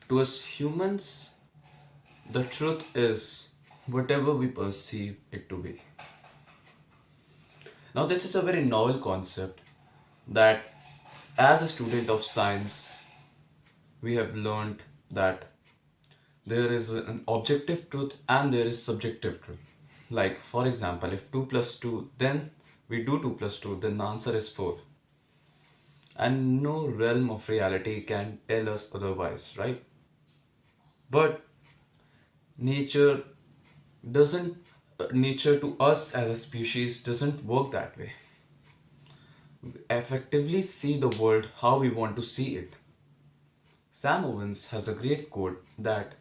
To us humans, the truth is whatever we perceive it to be. Now, this is a very novel concept that, as a student of science, we have learned that there is an objective truth and there is subjective truth. Like, for example, if 2 plus 2, then we do 2 plus 2, then the answer is 4. And no realm of reality can tell us otherwise, right? But nature doesn't, nature to us as a species doesn't work that way. We effectively see the world how we want to see it. Sam Owens has a great quote that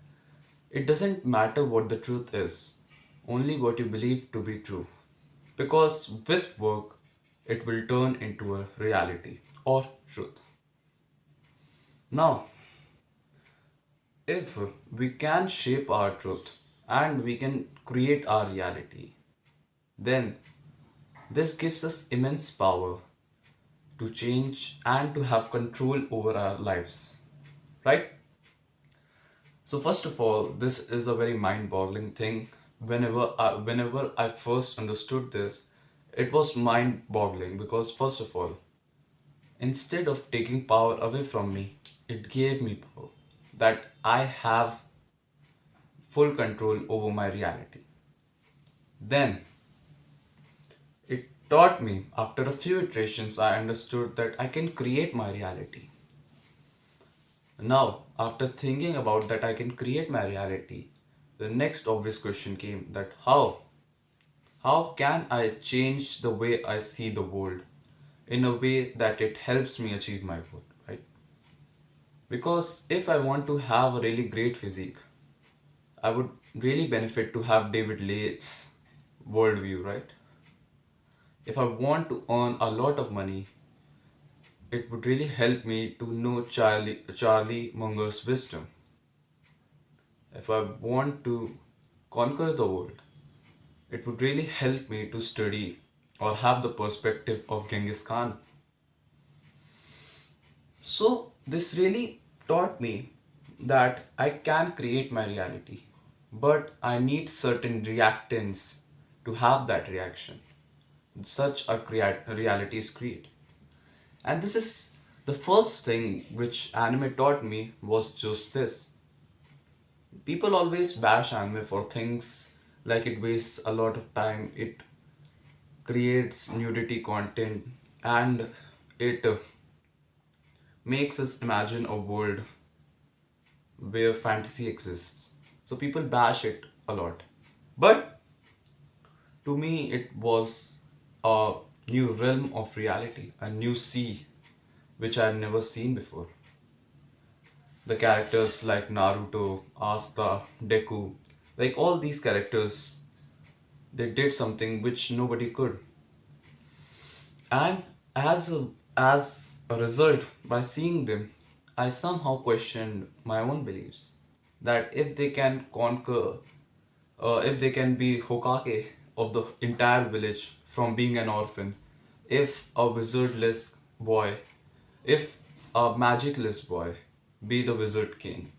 it doesn't matter what the truth is, only what you believe to be true. Because with work, it will turn into a reality or truth. Now, if we can shape our truth and we can create our reality, then this gives us immense power to change and to have control over our lives, right? So first of all, this is a very mind-boggling thing. Whenever I first understood this, it was mind-boggling because first of all, instead of taking power away from me, it gave me power that I have full control over my reality. Then it taught me after a few iterations, I understood that I can create my reality. Now, after thinking about that I can create my reality, the next obvious question came that how? How can I change the way I see the world in a way that it helps me achieve my goal, right? Because if I want to have a really great physique, I would really benefit to have David Late's worldview, right? If I want to earn a lot of money, it would really help me to know Charlie Munger's wisdom. If I want to conquer the world, it would really help me to study or have the perspective of Genghis Khan. So, this really taught me that I can create my reality, but I need certain reactants to have that reaction. Such a reality is created. And this is the first thing which anime taught me was just this. People always bash anime for things like it wastes a lot of time, it creates nudity content, and it makes us imagine a world where fantasy exists. So people bash it a lot. But to me, it was a new realm of reality, a new sea which I had never seen before. The characters like Naruto, Asta, Deku, like all these characters, they did something which nobody could. And as a result, by seeing them, I somehow questioned my own beliefs that if they can conquer, if they can be Hokage of the entire village from being an orphan, if a wizardless boy, if a magicless boy be the wizard king,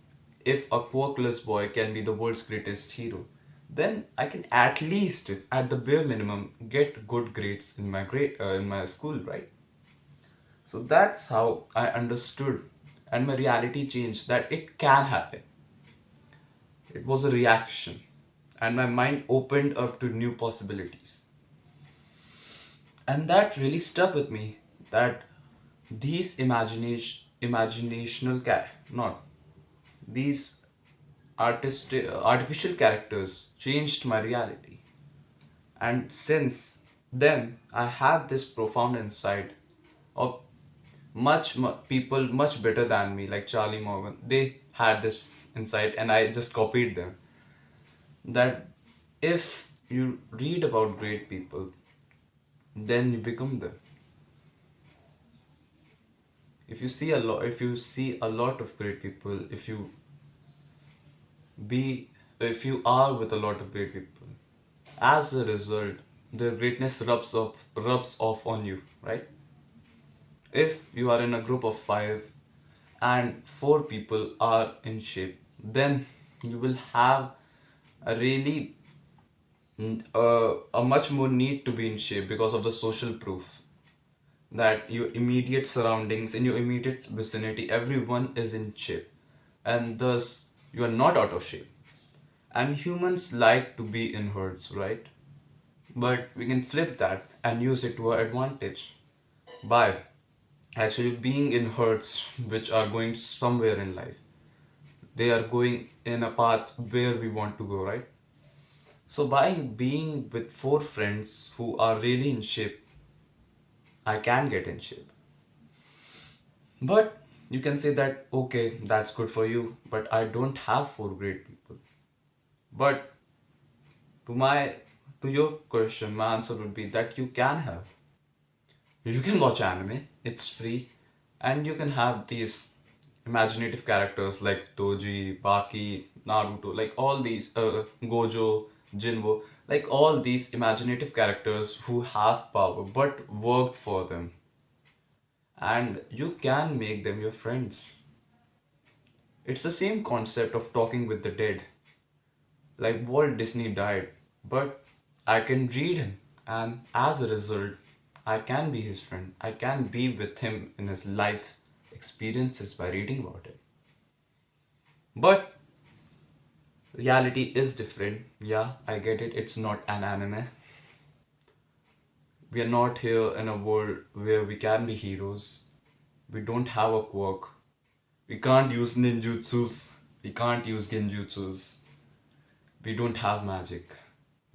if a quirkless boy can be the world's greatest hero, then I can at least, at the bare minimum, get good grades in my in my school, right? So that's how I understood, and my reality changed that it can happen. It was a reaction, and my mind opened up to new possibilities. And that really stuck with me that these imaginational not these artificial characters changed my reality. And since then, I have this profound insight of people much better than me, like Charlie Morgan. They had this insight, and I just copied them. That if you read about great people, then you become them. If you see a lot of great people, be if you are with a lot of great people, as a result, the greatness rubs off on you, right? If you are in a group of five and four people are in shape, then you will have a really a much more need to be in shape because of the social proof that your immediate surroundings, in your immediate vicinity, everyone is in shape, and thus you are not out of shape. And humans like to be in herds, right? But we can flip that and use it to our advantage by actually being in herds which are going somewhere in life. They are going in a path where we want to go, right? So by being with four friends who are really in shape, I can get in shape. But you can say that, okay, that's good for you, but I don't have four great people. But to my to your question, my answer would be that you can have. You can watch anime, it's free, and you can have these imaginative characters like Toji, Baki, Naruto, like all these, Gojo, Jinwo, like all these imaginative characters who have power but worked for them. And you can make them your friends. It's the same concept of talking with the dead. Like Walt Disney died, but I can read him, and as a result, I can be his friend. I can be with him in his life experiences by reading about it. But reality is different. Yeah, I get it. It's not an anime. We are not here in a world where we can be heroes. We don't have a quirk. We can't use ninjutsus. We can't use genjutsus. We don't have magic.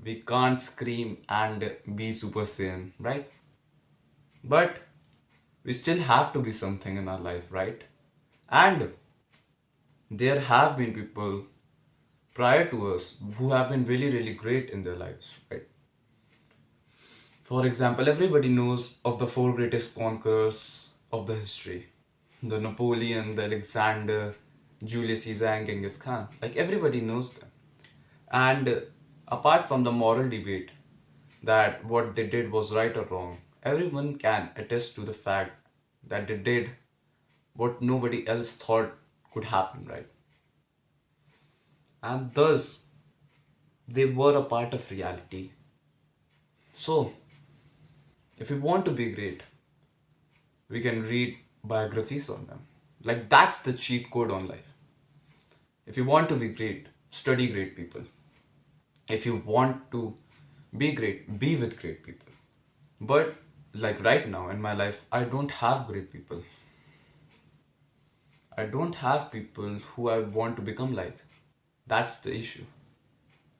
We can't scream and be Super Saiyan, right? But we still have to be something in our life, right? And there have been people prior to us who have been really, really great in their lives, right? For example, everybody knows of the four greatest conquerors of the history: the Napoleon, the Alexander, Julius Caesar, and Genghis Khan. Like everybody knows them. And apart from the moral debate that what they did was right or wrong, everyone can attest to the fact that they did what nobody else thought could happen, right? And thus, they were a part of reality. So, if we want to be great, we can read biographies on them. Like, that's the cheat code on life. If you want to be great, study great people. If you want to be great, be with great people. But, like right now in my life, I don't have great people. I don't have people who I want to become like. That's the issue.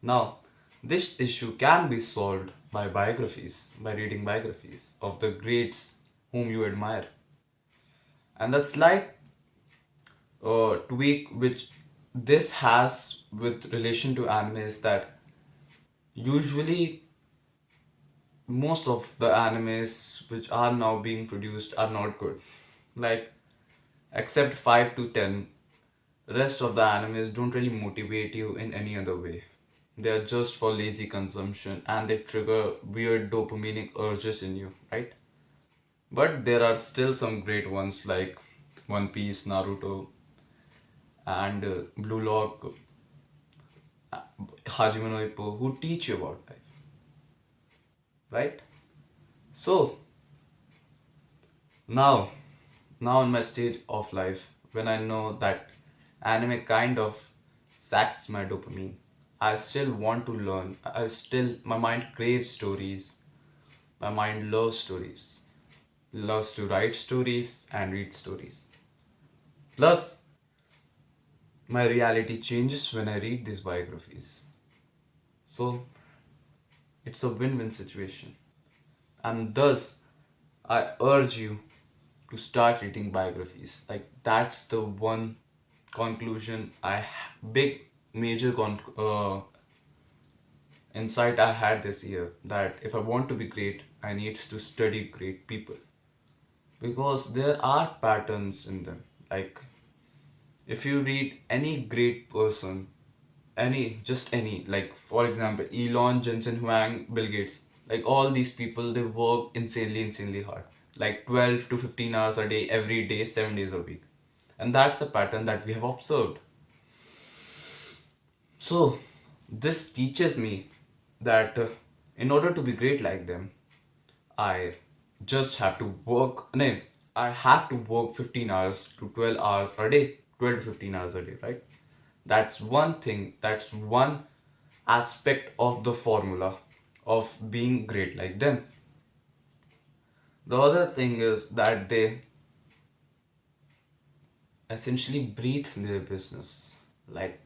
Now, this issue can be solved by biographies, by reading biographies of the greats whom you admire. And the slight tweak which this has with relation to anime is that usually most of the animes which are now being produced are not good. Like, except 5 to 10, rest of the animes don't really motivate you in any other way. They are just for lazy consumption and they trigger weird dopaminic urges in you, right? But there are still some great ones like One Piece, Naruto, and Blue Lock, Hajime no Ippo, who teach you about life, right? So now, now in my stage of life, when I know that anime kind of sacks my dopamine, I still want to learn. My mind craves stories. My mind loves stories. Loves to write stories and read stories. Plus, my reality changes when I read these biographies. So, it's a win win situation. And thus, I urge you to start reading biographies. Like, that's the one conclusion big major insight I had this year, that if I want to be great, I need to study great people because there are patterns in them. Like, if you read any great person, any, like for example, Elon, Jensen Huang, Bill Gates, like all these people, they work insanely hard, like 12 to 15 hours a day, every day, 7 days a week. And that's a pattern that we have observed. So, this teaches me that in order to be great like them, I just have to work. No, I have to work 15 hours to 12 hours a day, 12 to 15 hours a day, right? That's one thing, that's one aspect of the formula of being great like them. The other thing is that they essentially breathe their business. Like,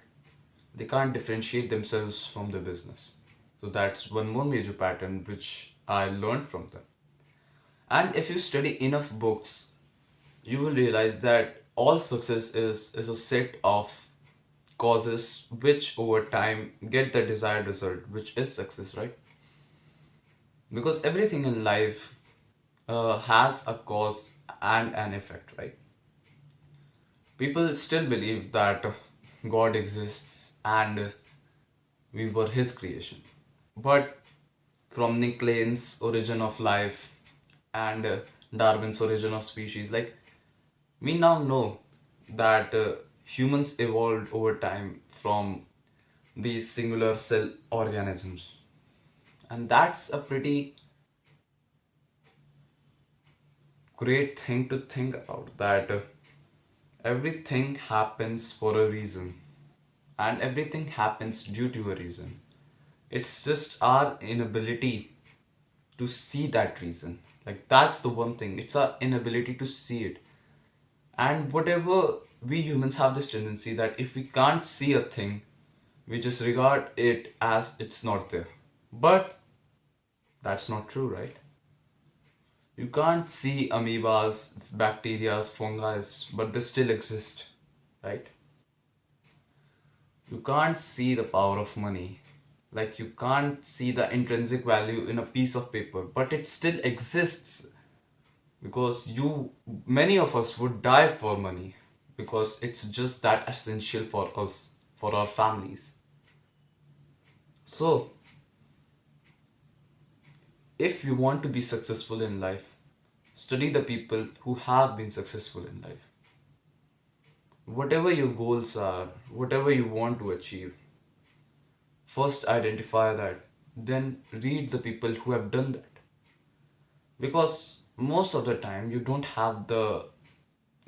they can't differentiate themselves from the business. So that's one more major pattern which I learned from them. And if you study enough books, you will realize that all success is a set of causes which over time get the desired result, which is success, right? Because everything in life has a cause and an effect, right? People still believe that God exists and we were his creation. But from Nick Lane's Origin of Life and Darwin's Origin of Species, like, we now know that humans evolved over time from these singular cell organisms. And that's a pretty great thing to think about, that everything happens for a reason, and everything happens due to a reason. It's just our inability to see that reason. Like, that's the one thing, it's our inability to see it. And whatever, we humans have this tendency that if we can't see a thing, we just regard it as it's not there. But that's not true, right? You can't see amoebas, bacteria, fungi, but they still exist, right? You can't see the power of money. Like, you can't see the intrinsic value in a piece of paper, but it still exists, because many of us would die for money, because it's just that essential for us, for our families. So, if you want to be successful in life, study the people who have been successful in life. Whatever your goals are, whatever you want to achieve, first identify that, then read the people who have done that. Because most of the time, you don't have the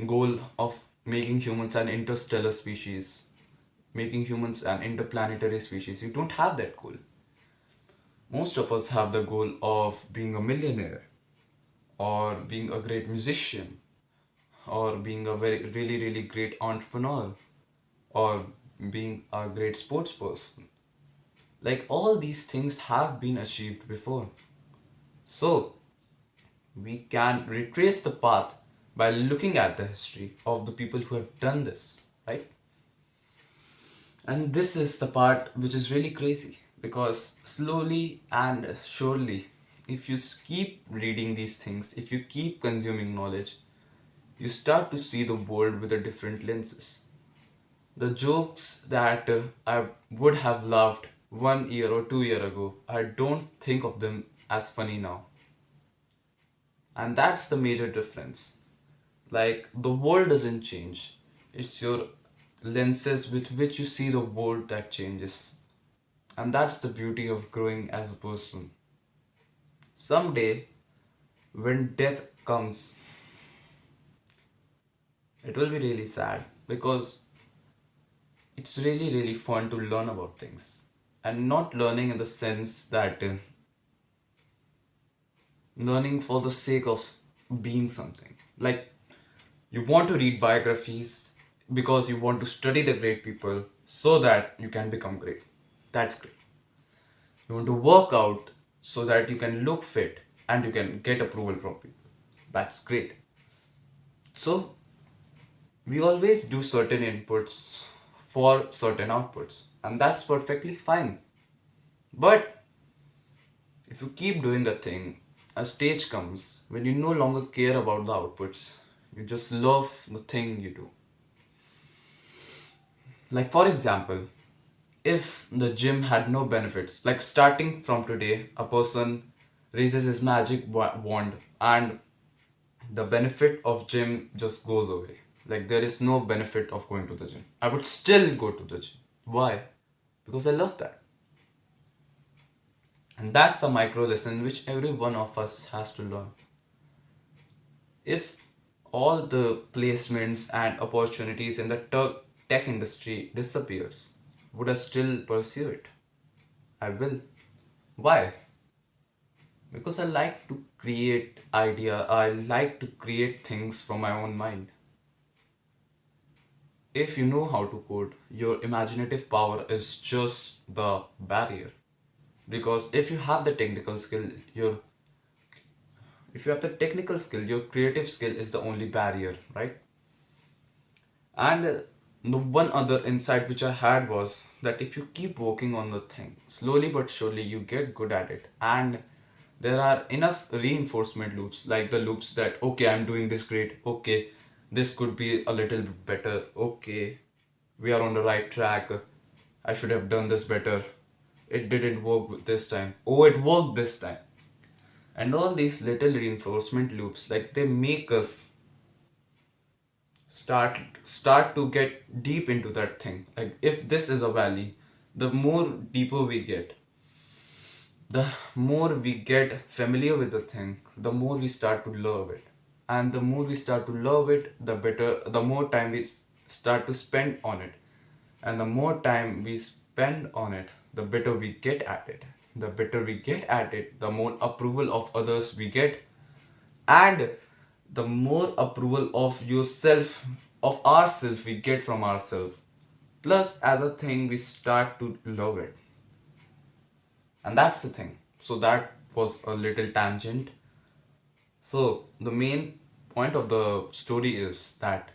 goal of making humans an interstellar species, making humans an interplanetary species. You don't have that goal. Most of us have the goal of being a millionaire, or being a great musician, or being a very really really great entrepreneur, or being a great sports person. Like, all these things have been achieved before. So we can retrace the path by looking at the history of the people who have done this, right? And this is the part which is really crazy, because slowly and surely, if you keep reading these things, if you keep consuming knowledge, you start to see the world with a different lenses. The jokes that I would have laughed 1 year or 2 year ago, I don't think of them as funny now. And that's the major difference. Like, the world doesn't change, it's your lenses with which you see the world that changes. And that's the beauty of growing as a person. Someday, when death comes, it will be really sad, because it's really, really fun to learn about things. And not learning in the sense that learning for the sake of being something. Like, you want to read biographies because you want to study the great people so that you can become great. That's great. You want to work out so that you can look fit and you can get approval from people. That's great. So, we always do certain inputs for certain outputs, and that's perfectly fine. But if you keep doing the thing, a stage comes when you no longer care about the outputs. You just love the thing you do. Like, for example, if the gym had no benefits, like starting from today, a person raises his magic wand and the benefit of gym just goes away. Like there is no benefit of going to the gym. I would still go to the gym. Why? Because I love that. And that's a micro lesson which every one of us has to learn. If all the placements and opportunities in the tech industry disappears, would I still pursue it? I will. Why? Because I like to create idea. I like to create things from my own mind. If you know how to code, your imaginative power is just the barrier. Because if you have the technical skill, your creative skill is the only barrier, right? And the one other insight which I had was that if you keep working on the thing, slowly but surely you get good at it. And there are enough reinforcement loops, like the loops that, okay, I'm doing this great, okay, this could be a little bit better, okay, we are on the right track, I should have done this better, it didn't work this time, oh, it worked this time. And all these little reinforcement loops, like they make us start to get deep into that thing. Like if this is a valley, the more deeper we get, the more we get familiar with the thing, the more we start to love it. And the more we start to love it, the better, the more time we start to spend on it. And the more time we spend on it, the better we get at it. The better we get at it, the more approval of others we get, and the more approval of yourself, of ourself we get from ourselves. Plus, as a thing, we start to love it. And that's the thing. So that was a little tangent. So the main point of the story is that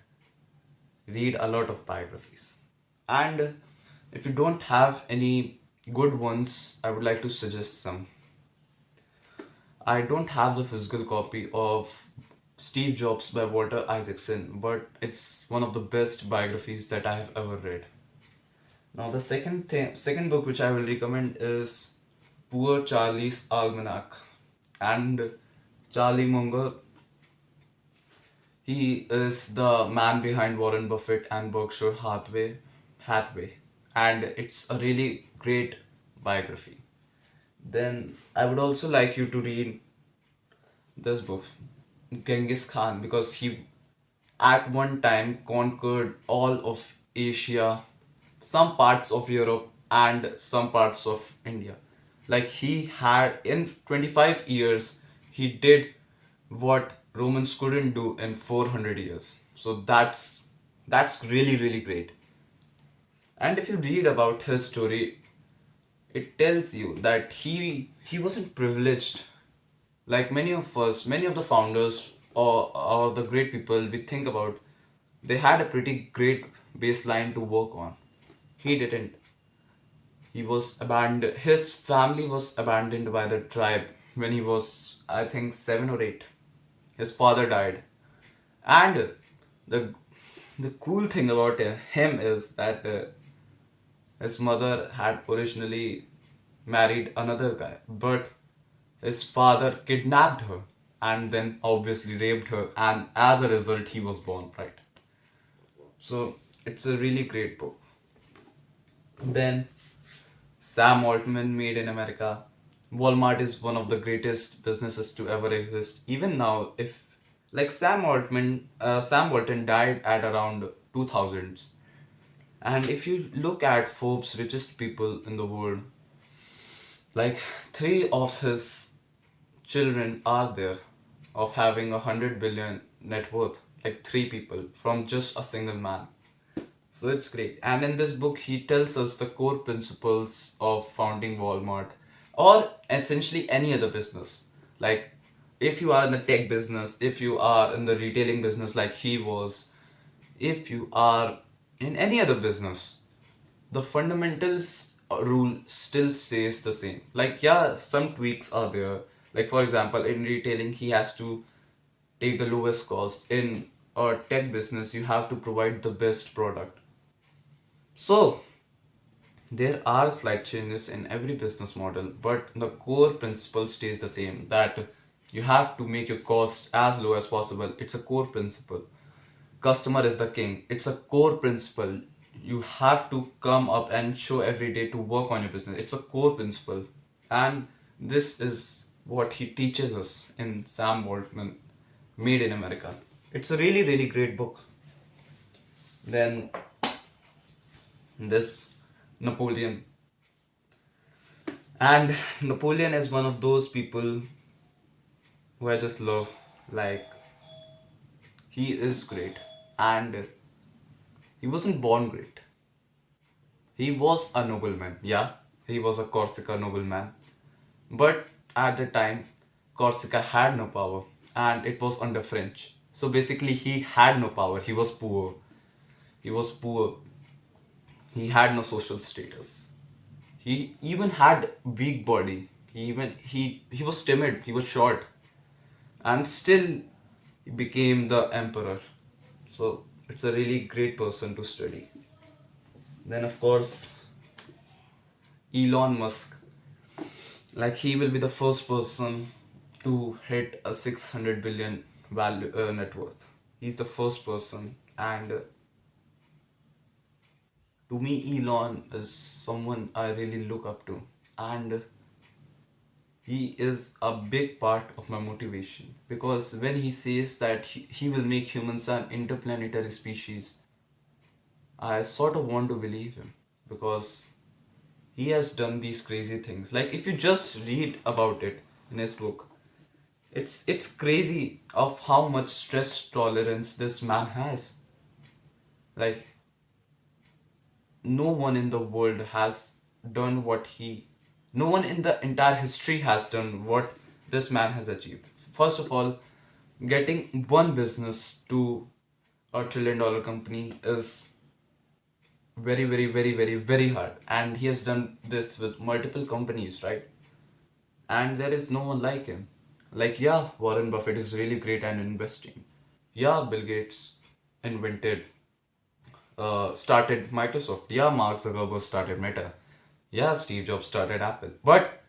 read a lot of biographies. And if you don't have any good ones, I would like to suggest some. I don't have the physical copy of Steve Jobs by Walter Isaacson, but it's one of the best biographies that I have ever read. Now the second book which I will recommend is Poor Charlie's Almanac. And Charlie Munger, he is the man behind Warren Buffett and Berkshire Hathaway, and it's a really great biography. Then I would also like you to read this book, Genghis Khan, because he at one time conquered all of Asia, some parts of Europe, and some parts of India. Like he had in 25 years, he did what Romans couldn't do in 400 years. So that's really really great. And if you read about his story, it tells you that he wasn't privileged like many of the founders or the great people we think about. They had a pretty great baseline to work on. He didn't. He was abandoned. His family was abandoned by the tribe when he was, I think, 7 or 8. His father died, and the the cool thing about him is that his mother had originally married another guy, but his father kidnapped her and then obviously raped her, and as a result, he was born, right? So it's a really great book. Then Sam Altman, Made in America. Walmart is one of the greatest businesses to ever exist. Even now, if like Sam Walton died at around 2000s. And if you look at Forbes' richest people in the world, like three of his children are there of having 100 billion net worth, like three people from just a single man. So it's great. And in this book, he tells us the core principles of founding Walmart or essentially any other business. Like, if you are in the tech business, if you are in the retailing business like he was, if you are in any other business, the fundamentals rule still stays the same. Like, yeah, some tweaks are there. Like, for example, in retailing, he has to take the lowest cost. In a tech business, you have to provide the best product. So, there are slight changes in every business model, but the core principle stays the same, that you have to make your cost as low as possible. It's a core principle. customer is the king. It's a core principle. You have to come up and show every day to work on your business. It's a core principle. And this is what he teaches us in Sam Altman, Made in America. It's a really, really great book. Then this Napoleon. And Napoleon is one of those people who I just love. Like, he is great. And he wasn't born great. He was a nobleman, yeah. He was a Corsica nobleman. But at the time, Corsica had no power and it was under French. So basically, he had no power. He was poor. He was poor. He had no social status. He even had weak body. He was timid. He was short, and still he became the emperor. So it's a really great person to study. Then of course Elon Musk, like he will be the first person to hit a 600 billion value net worth. He's the first person, and to me Elon is someone I really look up to, and he is a big part of my motivation because when he says that he will make humans an interplanetary species, I sort of want to believe him because he has done these crazy things. Like if you just read about it in his book, it's crazy of how much stress tolerance this man has. Like no one in the world has done what he no one in the entire history has done what this man has achieved. First of all, getting one business to a $1 trillion company is very hard, and he has done this with multiple companies, right? And there is no one like him. Like, yeah, Warren Buffett is really great at investing. Yeah, Bill Gates invented started Microsoft. Yeah, Mark Zuckerberg started Meta. Yeah, Steve Jobs started Apple. But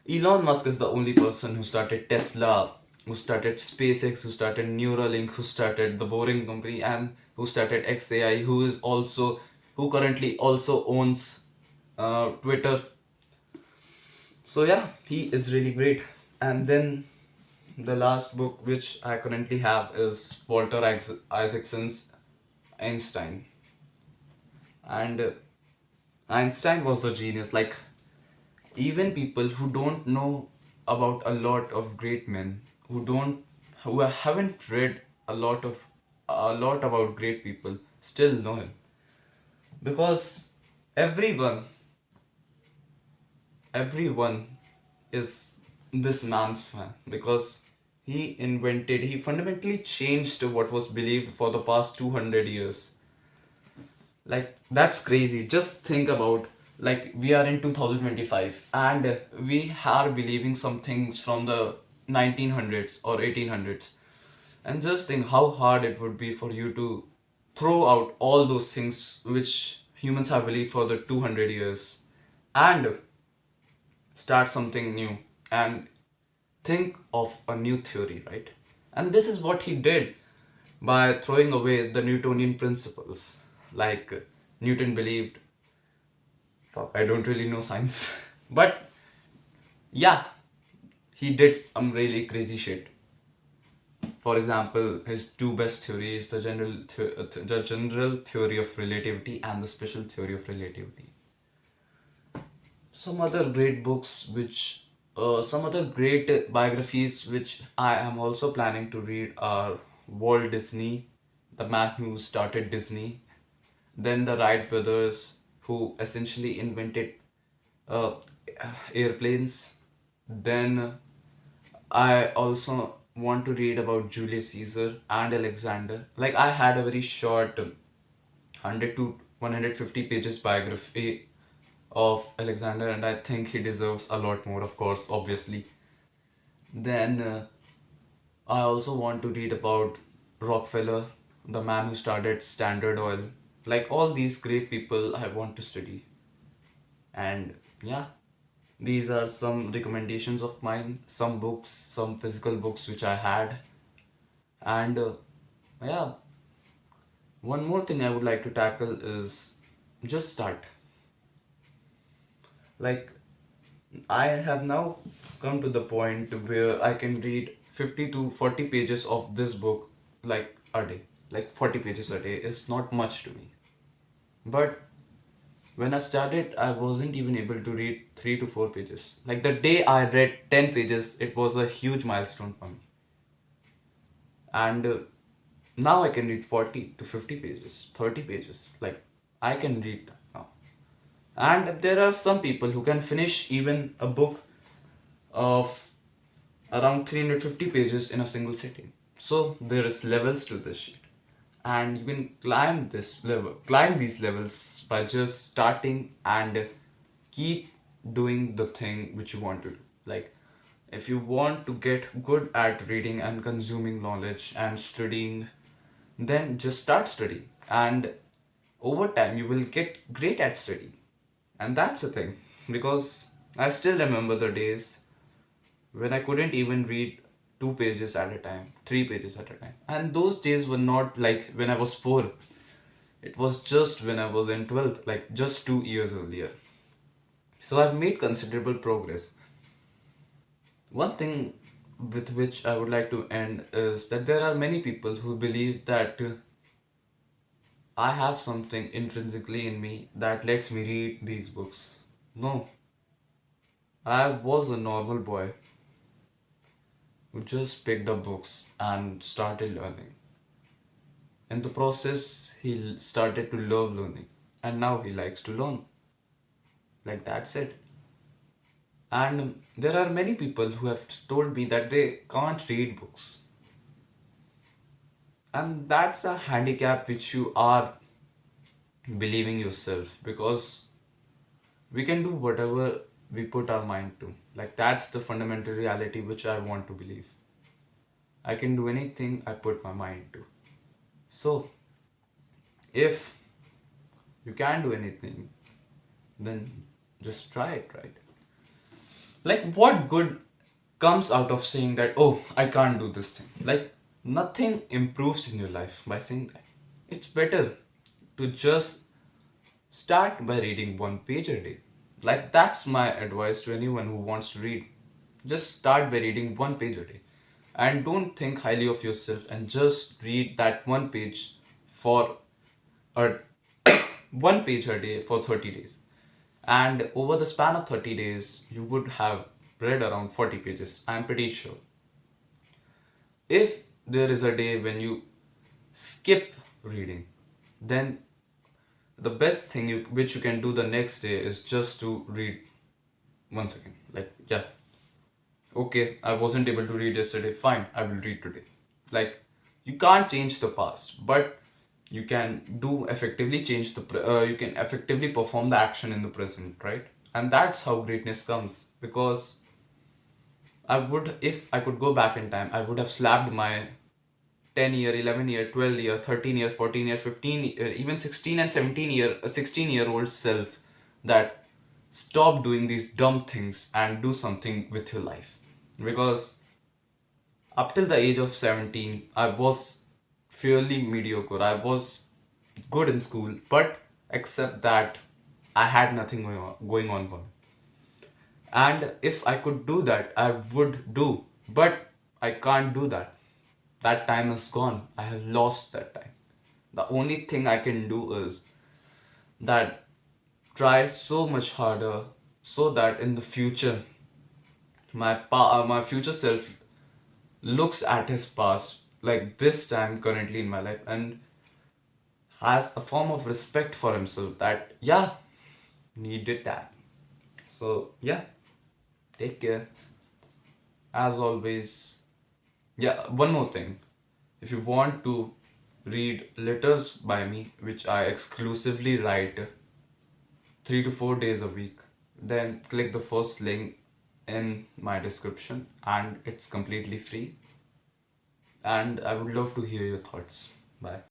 Elon Musk is the only person who started Tesla, who started SpaceX, who started Neuralink, who started the Boring Company, and who started XAI, who currently also owns Twitter. So yeah, he is really great. And then the last book which I currently have is Walter Isaacson's Einstein. And Einstein was a genius. Like even people who don't know about a lot of great men, who haven't read a lot about great people, still know him because everyone everyone is this man's fan because he fundamentally changed what was believed for the past 200 years. Like that's crazy. Just think about, like, we are in 2025 and we are believing some things from the 1900s or 1800s, and just think how hard it would be for you to throw out all those things which humans have believed for the 200 years and start something new and think of a new theory, right? And this is what he did by throwing away the Newtonian principles. Like Newton believed, fuck, I don't really know science, but yeah, he did some really crazy shit. For example, his two best theories, the general theory of relativity and the special theory of relativity. Some other great books some other great biographies which I am also planning to read are Walt Disney, the man who started Disney, then the Wright brothers who essentially invented uh, airplanes. Then I also want to read about Julius Caesar and Alexander. Like I had a very short 100 to 150 pages biography of Alexander, and I think he deserves a lot more, of course, obviously. Then I also want to read about Rockefeller, the man who started Standard Oil. Like all these great people, I want to study. And yeah, these are some recommendations of mine, some books, some physical books which I had. And yeah, One more thing I would like to tackle is just start. Like, I have now come to the point where I can read 50 to 40 pages of this book like a day. Like 40 pages a day is not much to me. But when I started, I wasn't even able to read 3 to 4 pages. Like the day I read 10 pages, it was a huge milestone for me. And now I can read 40 to 50 pages, 30 pages. Like I can read that now. And there are some people who can finish even a book of around 350 pages in a single sitting. So there is levels to this shit. And you can climb these levels by just starting and keep doing the thing which you want to do. Like if you want to get good at reading and consuming knowledge and studying, then just start studying. And over time you will get great at studying. And that's the thing. Because I still remember the days when I couldn't even read 2 pages at a time, 3 pages at a time. And those days were not like when I was four, it was just when I was in 12th, like just 2 years earlier. So I've made considerable progress. One thing with which I would like to end is that there are many people who believe that I have something intrinsically in me that lets me read these books. No, I was a normal boy who just picked up books and started learning. In the process, he started to love learning, and now he likes to learn. Like that's it. And there are many people who have told me that they can't read books, and that's a handicap which you are believing yourself because we can do whatever we put our mind to. Like that's the fundamental reality which I want to believe. I can do anything I put my mind to. So, if you can do anything, then just try it, right? Like, what good comes out of saying that, oh, I can't do this thing? Like, nothing improves in your life by saying that. It's better to just start by reading 1 page a day. Like, that's my advice to anyone who wants to read. Just start by reading 1 page a day. And don't think highly of yourself and just read that 1 page for a 1 page a day for 30 days. And over the span of 30 days, you would have read around 40 pages. I'm pretty sure. If there is a day when you skip reading, then the best thing which you can do the next day is just to read once again. Like, yeah, okay, I wasn't able to read yesterday. Fine, I will read today. Like, you can't change the past, but you can you can effectively perform the action in the present, right? And that's how greatness comes. Because if I could go back in time, I would have slapped my 10-year, 11-year, 12-year, 13-year, 14-year, 15-year, even 16 and 17-year, 16-year-old self that stop doing these dumb things and do something with your life. Because up till the age of 17, I was fairly mediocre. I was good in school, but except that I had nothing going on for me. And if I could do that, I would do. But I can't do that. That time is gone. I have lost that time. The only thing I can do is that try so much harder so that in the future my future self looks at his past like this time currently in my life and has a form of respect for himself that yeah, needed that. So yeah, take care as always. Yeah, one more thing. If you want to read letters by me, which I exclusively write 3 to 4 days a week, then click the first link in my description and it's completely free. And I would love to hear your thoughts. Bye.